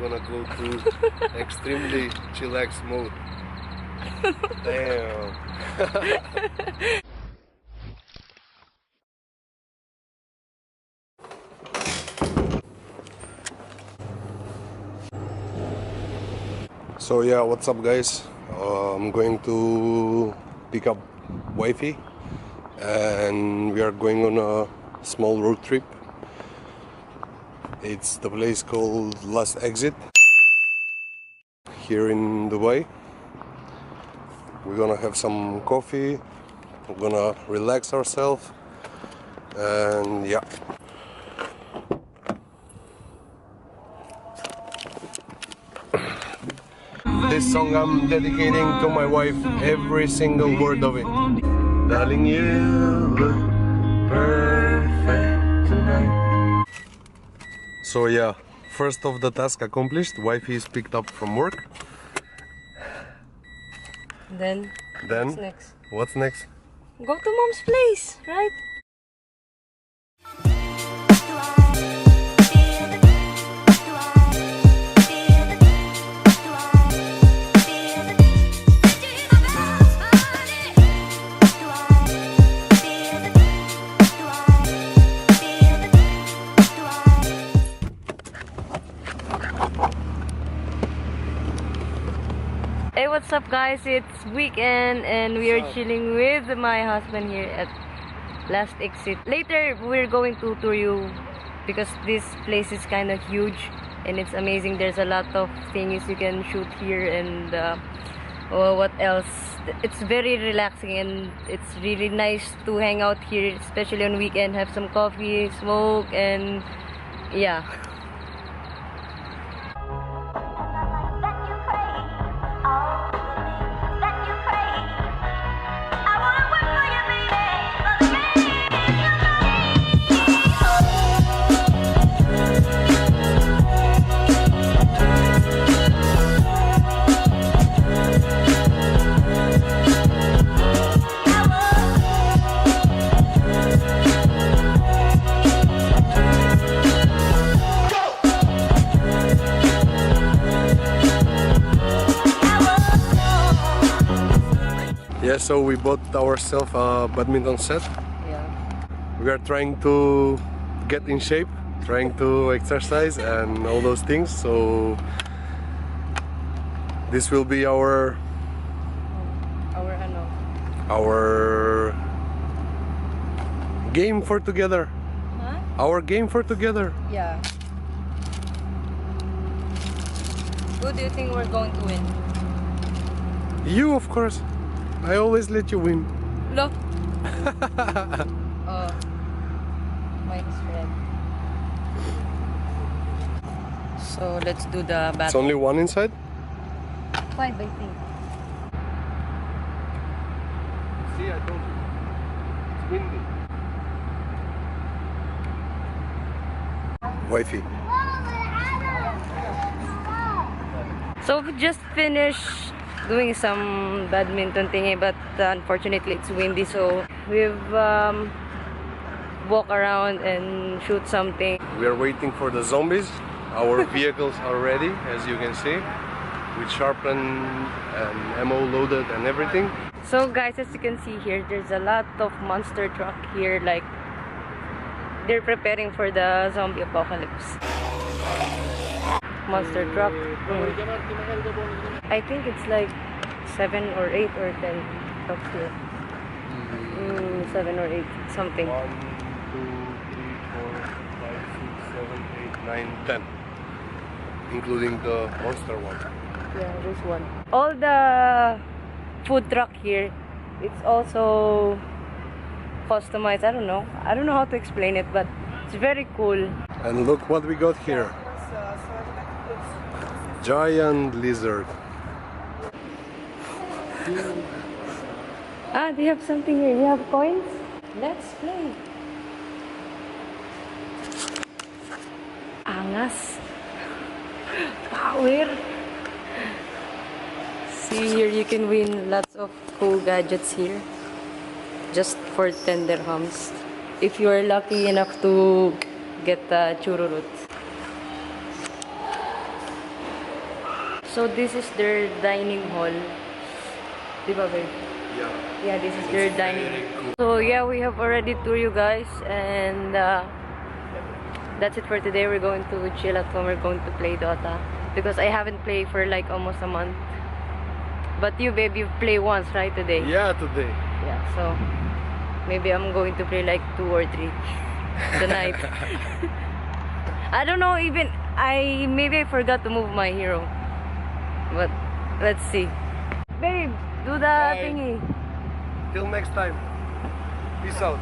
gonna go to extremely chillax mode. Damn. So yeah, what's up guys? I'm going to pick up wifey and we are going on a small road trip. It's the place called Last Exit here in Dubai. We're gonna have some coffee, we're gonna relax ourselves, and yeah. This song I'm dedicating to my wife, every single word of it. Darling, you look perfect tonight. So yeah, first of the task accomplished. Wifey is picked up from work. Then what's next? What's next? Go to mom's place, right? Hey, what's up guys? It's weekend and we are chilling with my husband here at Last Exit. Later we're going to tour you because this place is kind of huge and it's amazing. There's a lot of things you can shoot here and what else? It's very relaxing and it's really nice to hang out here, especially on weekend, have some coffee, smoke, and yeah. Yeah, so we bought ourselves a badminton set. Yeah. We are trying to get in shape, trying to exercise and all those things. So this will be our game for together. Huh? Our game for together. Yeah. Who do you think we're going to win? You, of course. I always let you win. Look. Oh, mine is red. So let's do the battle. It's only one inside? 5, I think. See, I told you. It's windy. Wifey. So we just finished doing some badminton thingy, but unfortunately it's windy, so we've walk around and shoot something. We are waiting for the zombies. Our vehicles are ready, as you can see, with sharpen and ammo loaded and everything. So guys, as you can see here, there's a lot of monster truck here, like they're preparing for the zombie apocalypse. Monster truck. I think it's like 7 or 8 or 10 trucks here. 7 or 8, something. 1, 2, 3, 4, 5, 6, 7, 8, 9, 10. Including the monster one. Yeah, this one. All the food truck here, it's also customized. I don't know how to explain it, but it's very cool. And look what we got here. Giant lizard. Ah, they have something here. You have coins? Let's play. Angas. Power. See here, you can win lots of cool gadgets here. Just for 10 dirhams. If you are lucky enough to get the chururut. So this is their dining hall. Diba, babe? Yeah. Yeah, this is their dining. So yeah, we have already toured you guys, and that's it for today. We're going to chill at home. We're going to play Dota because I haven't played for like almost a month. But you, babe, you play once, right, today? Yeah, today. Yeah, so maybe I'm going to play like 2 or 3 tonight. I don't know, even maybe I forgot to move my hero. But let's see. Babe, do the Bye. thingy. Till next time. Peace out.